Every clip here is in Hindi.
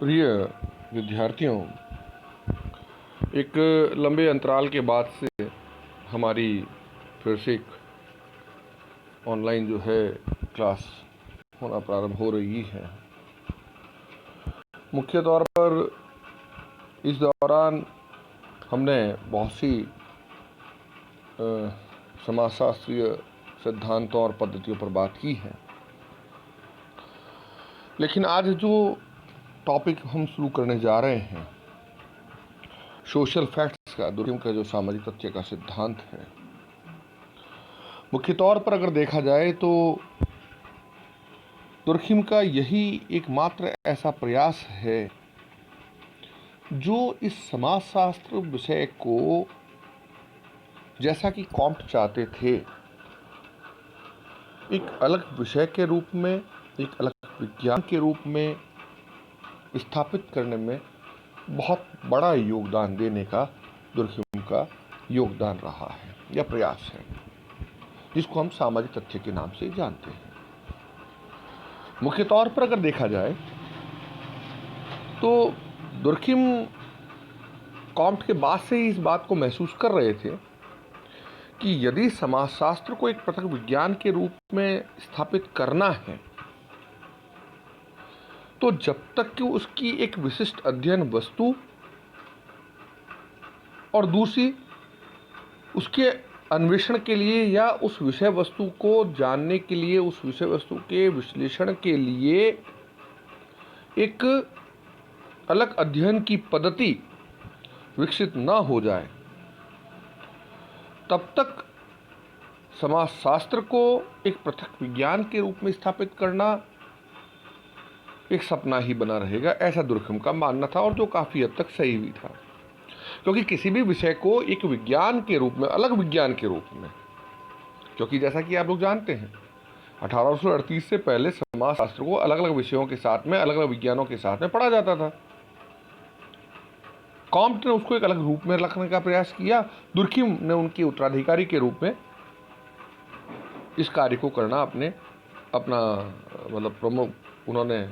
प्रिय विद्यार्थियों, एक लंबे अंतराल के बाद से हमारी फिर से एक ऑनलाइन जो है क्लास होना प्रारंभ हो रही है। मुख्य तौर पर इस दौरान हमने बहुत सी समाजशास्त्रीय सिद्धांतों और पद्धतियों पर बात की है, लेकिन आज जो टॉपिक हम शुरू करने जा रहे हैं, सोशल फैक्ट्स का, दुर्खिम का जो सामाजिक तथ्य का सिद्धांत है, मुख्य तौर पर अगर देखा जाए तो दुर्खिम का यही एकमात्र ऐसा प्रयास है जो इस समाजशास्त्र विषय को, जैसा कि कॉम्ट चाहते थे, एक अलग विषय के रूप में, एक अलग विज्ञान के रूप में स्थापित करने में बहुत बड़ा योगदान देने का दुर्खिम का योगदान रहा है या प्रयास है, जिसको हम सामाजिक तथ्य के नाम से जानते हैं। मुख्य तौर पर अगर देखा जाए तो दुर्खिम कॉम्ट के बाद से ही इस बात को महसूस कर रहे थे कि यदि समाजशास्त्र को एक पृथक विज्ञान के रूप में स्थापित करना है तो जब तक कि उसकी एक विशिष्ट अध्ययन वस्तु और दूसरी उसके अन्वेषण के लिए या उस विषय वस्तु को जानने के लिए, उस विषय वस्तु के विश्लेषण के लिए एक अलग अध्ययन की पद्धति विकसित न हो जाए, तब तक समाजशास्त्र को एक पृथक विज्ञान के रूप में स्थापित करना एक सपना ही बना रहेगा, ऐसा दुर्खिम का मानना था, और जो काफ़ी हद तक सही भी था। क्योंकि किसी भी विषय को एक विज्ञान के रूप में, अलग विज्ञान के रूप में, क्योंकि जैसा कि आप लोग जानते हैं 1838 से पहले समाजशास्त्र को अलग अलग विषयों के साथ में, अलग अलग विज्ञानों के साथ में पढ़ा जाता था। कॉम्ट ने उसको एक अलग रूप में रखने का प्रयास किया, दुर्खिम ने उनके उत्तराधिकारी के रूप में इस कार्य को करना अपना मतलब प्रमुख उन्होंने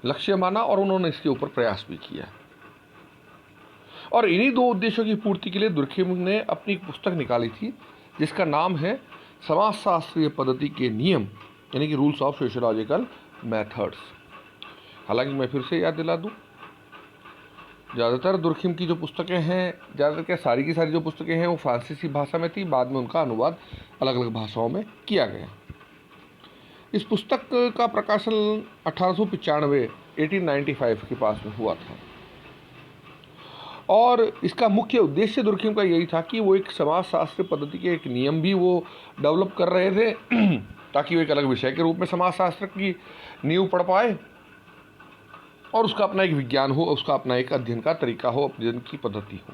लक्ष्य माना और उन्होंने इसके ऊपर प्रयास भी किया। और इन्हीं दो उद्देश्यों की पूर्ति के लिए दुर्खिम ने अपनी एक पुस्तक निकाली थी जिसका नाम है समाजशास्त्रीय पद्धति के नियम, यानी कि रूल्स ऑफ सोशियोलॉजिकल मेथड्स। हालांकि मैं फिर से याद दिला दूं, ज़्यादातर दुर्खिम की जो पुस्तकें हैं, ज़्यादातर क्या सारी की सारी जो पुस्तकें हैं वो फ्रांसीसी भाषा में थी, बाद में उनका अनुवाद अलग अलग भाषाओं में किया गया। इस पुस्तक का प्रकाशन 1895 के पास में हुआ था, और इसका मुख्य उद्देश्य दुर्खिम का यही था कि वो एक समाजशास्त्र पद्धति के एक नियम भी वो डेवलप कर रहे थे ताकि वो एक अलग विषय के रूप में समाजशास्त्र की नींव पढ़ पाए और उसका अपना एक विज्ञान हो, उसका अपना एक अध्ययन का तरीका हो, अध्ययन की पद्धति हो।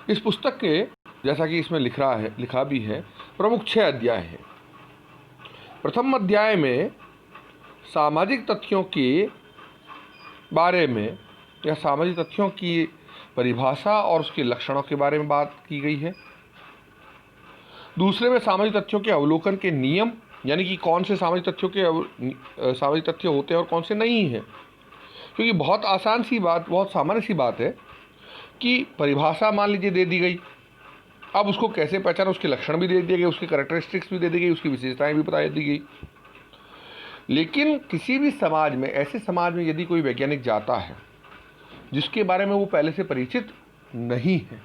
इस पुस्तक के, जैसा कि इसमें लिखा भी है, प्रमुख 6 अध्याय हैं। प्रथम अध्याय में सामाजिक तथ्यों के बारे में या सामाजिक तथ्यों की परिभाषा और उसके लक्षणों के बारे में बात की गई है। दूसरे में सामाजिक तथ्यों के अवलोकन के नियम, यानी कि कौन से सामाजिक तथ्य होते हैं और कौन से नहीं हैं। क्योंकि बहुत आसान सी बात, बहुत सामान्य सी बात है कि परिभाषा मान लीजिए दे दी गई, अब उसको कैसे पहचाना, उसके लक्षण भी दे दिए गए, उसके कैरेक्टरिस्टिक्स भी दे दी गई, उसकी विशेषताएं भी बता दी गई। लेकिन किसी भी समाज में, ऐसे समाज में यदि कोई वैज्ञानिक जाता है जिसके बारे में वो पहले से परिचित नहीं है,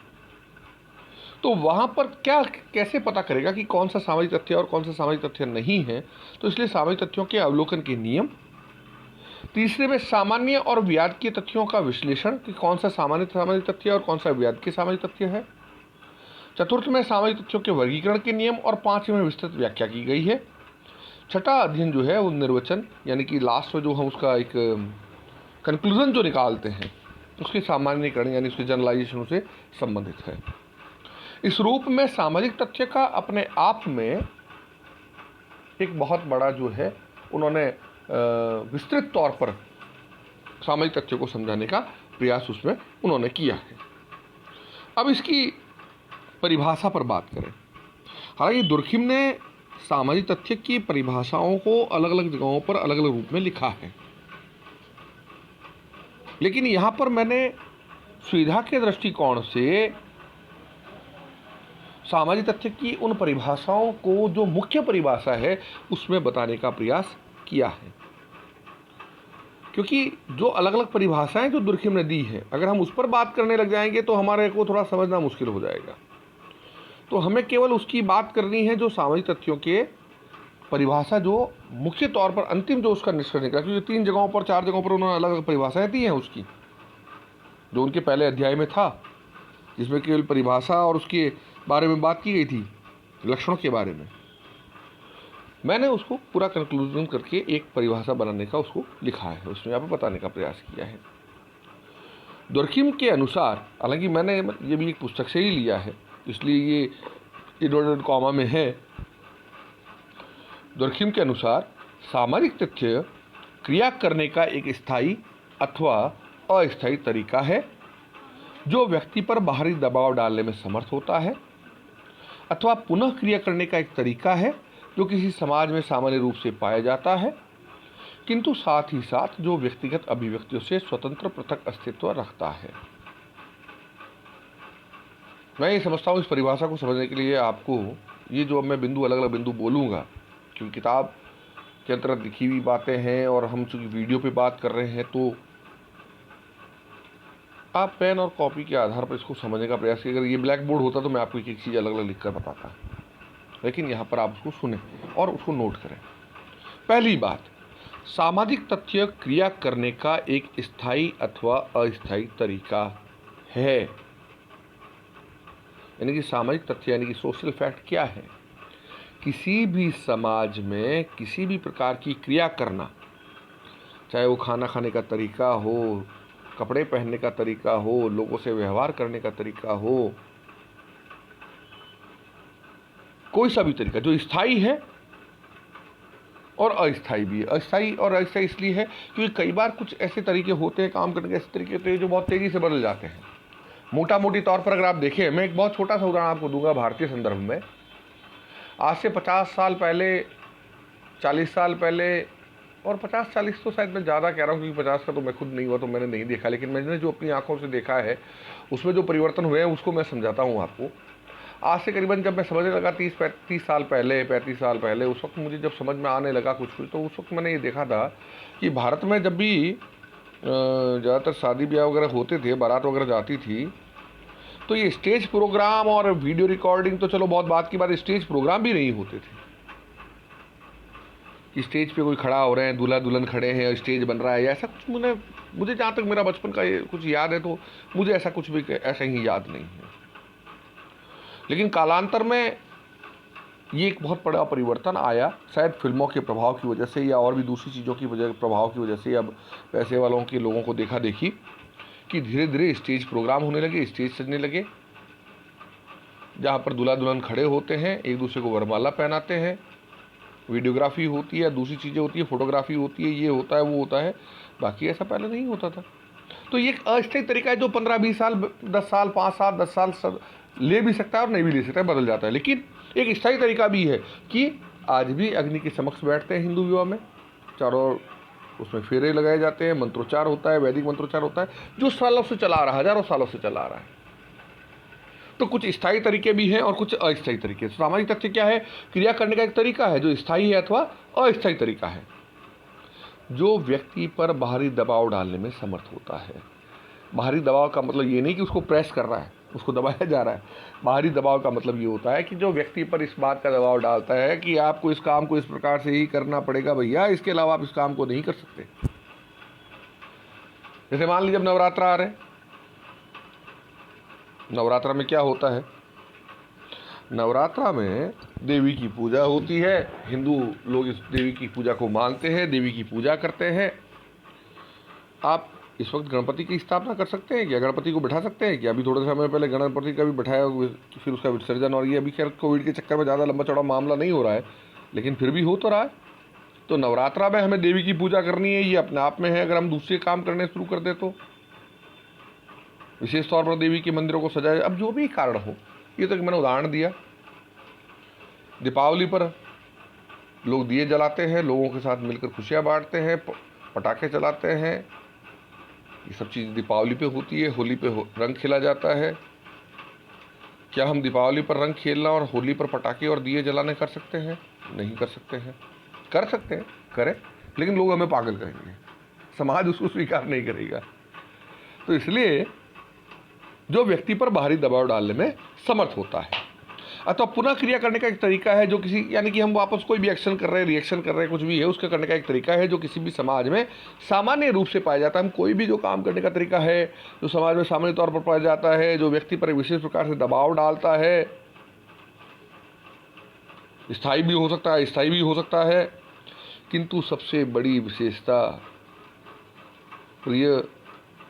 तो वहाँ पर कैसे पता करेगा कि कौन सा सामाजिक तथ्य और कौन सा सामाजिक तथ्य नहीं है। तो इसलिए सामाजिक तथ्यों के अवलोकन के नियम। तीसरे में सामान्य और व्याज्य तथ्यों का विश्लेषण कि कौन सा सामान्य सामाजिक तथ्य और कौन सा व्याज्य सामाजिक तथ्य है। चतुर्थ में सामाजिक तथ्यों के वर्गीकरण के नियम, और पांचवें में विस्तृत व्याख्या की गई है। छठा अध्ययन जो है वो निर्वचन, यानी कि लास्ट में जो हम उसका एक कंक्लूजन जो निकालते हैं, उसके सामान्यीकरण यानी उसके जनरलाइजेशन से संबंधित है। इस रूप में सामाजिक तथ्य का अपने आप में एक बहुत बड़ा जो है उन्होंने विस्तृत तौर पर सामाजिक तथ्य को समझाने का प्रयास उसमें उन्होंने किया है। अब इसकी परिभाषा पर बात करें। हालांकि दुर्खिम ने सामाजिक तथ्य की परिभाषाओं को अलग अलग जगहों पर अलग अलग रूप में लिखा है। लेकिन यहाँ पर मैंने सुविधा के दृष्टिकोण से सामाजिक तथ्य की उन परिभाषाओं को जो मुख्य परिभाषा है उसमें बताने का प्रयास किया है, क्योंकि जो अलग अलग परिभाषाएं जो दुर्खिम ने दी है, अगर हम उस पर बात करने लग जाएंगे तो हमारे को थोड़ा समझना मुश्किल हो जाएगा। तो हमें केवल उसकी बात करनी है जो सामाजिक तथ्यों के परिभाषा जो मुख्य तौर पर अंतिम जो उसका निष्कर्ष निकला, क्योंकि 3 जगहों पर 4 जगहों पर उन्होंने अलग अलग परिभाषाएं दी हैं उसकी, जो उनके पहले अध्याय में था, जिसमें केवल परिभाषा और उसके बारे में बात की गई थी, लक्षणों के बारे में। मैंने उसको पूरा कंक्लूजन करके एक परिभाषा बनाने का उसको लिखा है, उसमें यहाँ पर बताने का प्रयास किया है। दुर्खिम के अनुसार, हालांकि मैंने ये भी एक पुस्तक से ही लिया है इसलिए ये इन्वर्टेड कॉमा में है। दुर्खिम के अनुसार सामाजिक तथ्य क्रिया करने का एक स्थायी अथवा अस्थायी तरीका है जो व्यक्ति पर बाहरी दबाव डालने में समर्थ होता है, अथवा पुनः क्रिया करने का एक तरीका है जो किसी समाज में सामान्य रूप से पाया जाता है, किंतु साथ ही साथ जो व्यक्तिगत अभिव्यक्तियों से स्वतंत्र पृथक अस्तित्व रखता है। मैं ये समझता हूँ इस परिभाषा को समझने के लिए आपको ये जो मैं बिंदु अलग अलग बिंदु बोलूँगा, क्योंकि किताब के अंतर्गत लिखी हुई बातें हैं और हम चूँकि वीडियो पे बात कर रहे हैं, तो आप पेन और कॉपी के आधार पर इसको समझने का प्रयास कीजिए। अगर ये ब्लैक बोर्ड होता तो मैं आपको एक एक चीज़ अलग अलग लिख कर बताता, लेकिन यहाँ पर आप उसको सुने और उसको नोट करें। पहली बात, सामाजिक तथ्य क्रिया करने का एक स्थायी अथवा अस्थायी तरीका है। यानी कि सामाजिक तथ्य यानी कि सोशल फैक्ट क्या है? किसी भी समाज में किसी भी प्रकार की क्रिया करना, चाहे वो खाना खाने का तरीका हो, कपड़े पहनने का तरीका हो, लोगों से व्यवहार करने का तरीका हो, कोई सा भी तरीका जो स्थायी है और अस्थायी भी है। अस्थायी और अस्थायी इसलिए है क्योंकि कई बार कुछ ऐसे तरीके होते हैं, काम करने के ऐसे तरीके होते हैं जो बहुत तेज़ी से बदल जाते हैं। मोटा मोटी तौर पर अगर आप देखें, मैं एक बहुत छोटा सा उदाहरण आपको दूंगा भारतीय संदर्भ में। आज से 50 साल पहले, 40 साल पहले, और 50-40 तो शायद मैं ज़्यादा कह रहा हूँ क्योंकि 50 का तो मैं खुद नहीं हुआ तो मैंने नहीं देखा, लेकिन मैंने जो अपनी आंखों से देखा है उसमें जो परिवर्तन हुए हैं उसको मैं समझाता हूँ आपको। आज से करीबन जब मैं समझने लगा 30 साल पहले, 35 साल पहले, उस वक्त मुझे जब समझ में आने लगा कुछ कुछ, तो उस वक्त मैंने ये देखा था कि भारत में जब भी ज़्यादातर शादी ब्याह वगैरह होते थे, बारात वगैरह जाती थी, तो ये स्टेज प्रोग्राम और वीडियो रिकॉर्डिंग तो चलो बहुत बात की बात, स्टेज प्रोग्राम भी नहीं होते थे कि स्टेज पे कोई खड़ा हो रहे हैं, दूल्हा दुल्हन खड़े हैं और स्टेज बन रहा है, ऐसा कुछ मुझे जहाँ तक मेरा बचपन का ये कुछ याद है तो मुझे ऐसा कुछ भी ऐसा ही याद नहीं है। लेकिन कालांतर में ये एक बहुत बड़ा परिवर्तन आया, शायद फिल्मों के प्रभाव की वजह से या और भी दूसरी चीज़ों की प्रभाव की वजह से। अब पैसे वालों के लोगों को देखा देखी कि धीरे धीरे स्टेज प्रोग्राम होने लगे, स्टेज सजने लगे, जहाँ पर दूल्हा दुल्हन खड़े होते हैं, एक दूसरे को वरमाला पहनाते हैं, वीडियोग्राफी होती है, दूसरी चीज़ें होती है, फोटोग्राफी होती है, ये होता है वो होता है। बाकी ऐसा पहले नहीं होता था। तो ये एक अस्थायी तरीका है जो 15-20 साल, 10 साल, 5 साल, 10 साल सब ले भी सकता है और नहीं भी ले सकता है, बदल जाता है। लेकिन एक स्थायी तरीका भी है कि आज भी अग्नि के समक्ष बैठते हैं हिंदू विवाह में, चारों ओर उसमें फेरे लगाए जाते हैं, मंत्रोच्चार होता है, वैदिक मंत्रोच्चार होता है, जो सालों से चला आ रहा है, हजारों सालों से चला आ रहा है। तो कुछ स्थायी तरीके भी हैं और कुछ अस्थायी तरीके। सामाजिक तथ्य क्या है? क्रिया करने का एक तरीका है जो स्थायी है अथवा अस्थायी तरीका है, जो व्यक्ति पर बाहरी दबाव डालने में समर्थ होता है। बाहरी दबाव का मतलब ये नहीं कि उसको प्रेस कर रहा है, उसको दबाया जा रहा है। बाहरी दबाव का मतलब ये होता है कि जो व्यक्ति पर इस बात का दबाव डालता है कि आपको इस काम को इस प्रकार से ही करना पड़ेगा भैया, इसके अलावा आप इस काम को नहीं कर सकते। जैसे मान लीजिए जब नवरात्र आ रहे हैं, नवरात्रा में क्या होता है? नवरात्रा में देवी की पूजा होती है, हिंदू लोग इस देवी की पूजा को मानते हैं, देवी की पूजा करते हैं। आप इस वक्त गणपति की स्थापना कर सकते हैं क्या? गणपति को बैठा सकते हैं क्या? अभी थोड़े समय पहले गणपति का भी बैठाया, फिर उसका विसर्जन, और ये अभी खैर कोविड के चक्कर में ज़्यादा लंबा चौड़ा मामला नहीं हो रहा है, लेकिन फिर भी हो तो रहा है। तो नवरात्रा में हमें देवी की पूजा करनी है, ये अपने आप में है। अगर हम दूसरे काम करने शुरू कर दें तो विशेष तौर पर देवी के मंदिरों को सजाए, अब जो भी कारण हो, ये तो मैंने उदाहरण दिया। दीपावली पर लोग दिए जलाते हैं, लोगों के साथ मिलकर खुशियाँ बांटते हैं, पटाखे चलाते हैं, ये सब चीज़ दीपावली पे होती है। होली पे रंग खेला जाता है। क्या हम दीपावली पर रंग खेलना और होली पर पटाखे और दिए जलाने कर सकते हैं? नहीं कर सकते हैं। कर सकते हैं, करें, लेकिन लोग हमें पागल कहेंगे, समाज उसको स्वीकार नहीं करेगा। तो इसलिए जो व्यक्ति पर बाहरी दबाव डालने में समर्थ होता है अथवा पुनः क्रिया करने का एक तरीका है जो किसी, यानी कि हम वापस कोई भी एक्शन कर रहे हैं, रिएक्शन कर रहे हैं, कुछ भी है, उसका करने का एक तरीका है जो किसी भी समाज में सामान्य रूप से पाया जाता है। हम कोई भी जो काम करने का तरीका है जो समाज में सामान्य तौर पर पाया जाता है, जो व्यक्ति पर विशेष प्रकार से दबाव डालता है, स्थायी भी हो सकता है, अस्थायी भी हो सकता है, किंतु सबसे बड़ी विशेषता, प्रिय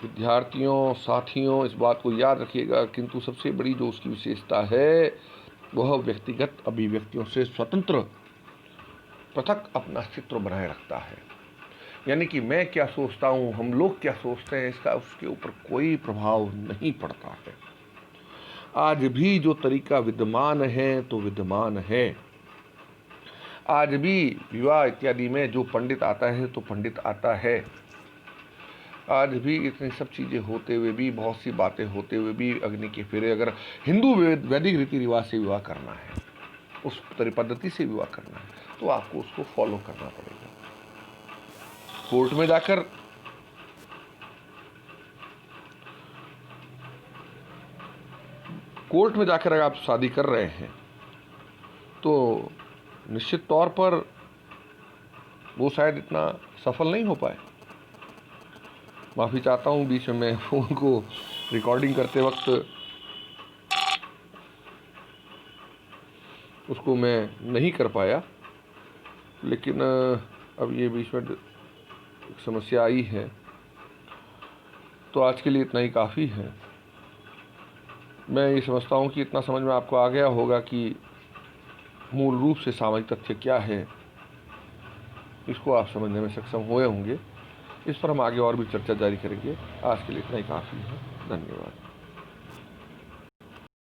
विद्यार्थियों, साथियों, इस बात को याद रखिएगा, किंतु सबसे बड़ी जो उसकी विशेषता है वह व्यक्तिगत अभिव्यक्तियों से स्वतंत्र पृथक अपना अस्तित्व बनाए रखता है। यानी कि मैं क्या सोचता हूँ, हम लोग क्या सोचते हैं, इसका उसके ऊपर कोई प्रभाव नहीं पड़ता है। आज भी जो तरीका विद्यमान है तो विद्यमान है। आज भी विवाह इत्यादि में जो पंडित आता है तो पंडित आता है। आज भी इतनी सब चीज़ें होते हुए भी, बहुत सी बातें होते हुए भी, अग्नि के फेरे, अगर हिंदू वैदिक रीति रिवाज से विवाह करना है, उस पद्धति से विवाह करना है, तो आपको उसको फॉलो करना पड़ेगा। कोर्ट में जाकर अगर आप शादी कर रहे हैं तो निश्चित तौर पर वो शायद इतना सफल नहीं हो पाए। माफ़ी चाहता हूँ, बीच में मैं फ़ोन को रिकॉर्डिंग करते वक्त उसको मैं नहीं कर पाया, लेकिन अब ये बीच में समस्या आई है, तो आज के लिए इतना ही काफ़ी है। मैं ये समझता हूँ कि इतना समझ में आपको आ गया होगा कि मूल रूप से सामाजिक तथ्य क्या है, इसको आप समझने में सक्षम हुए होंगे। इस पर हम आगे और भी चर्चा जारी करेंगे। आज के लिए इतना ही काफ़ी है। धन्यवाद।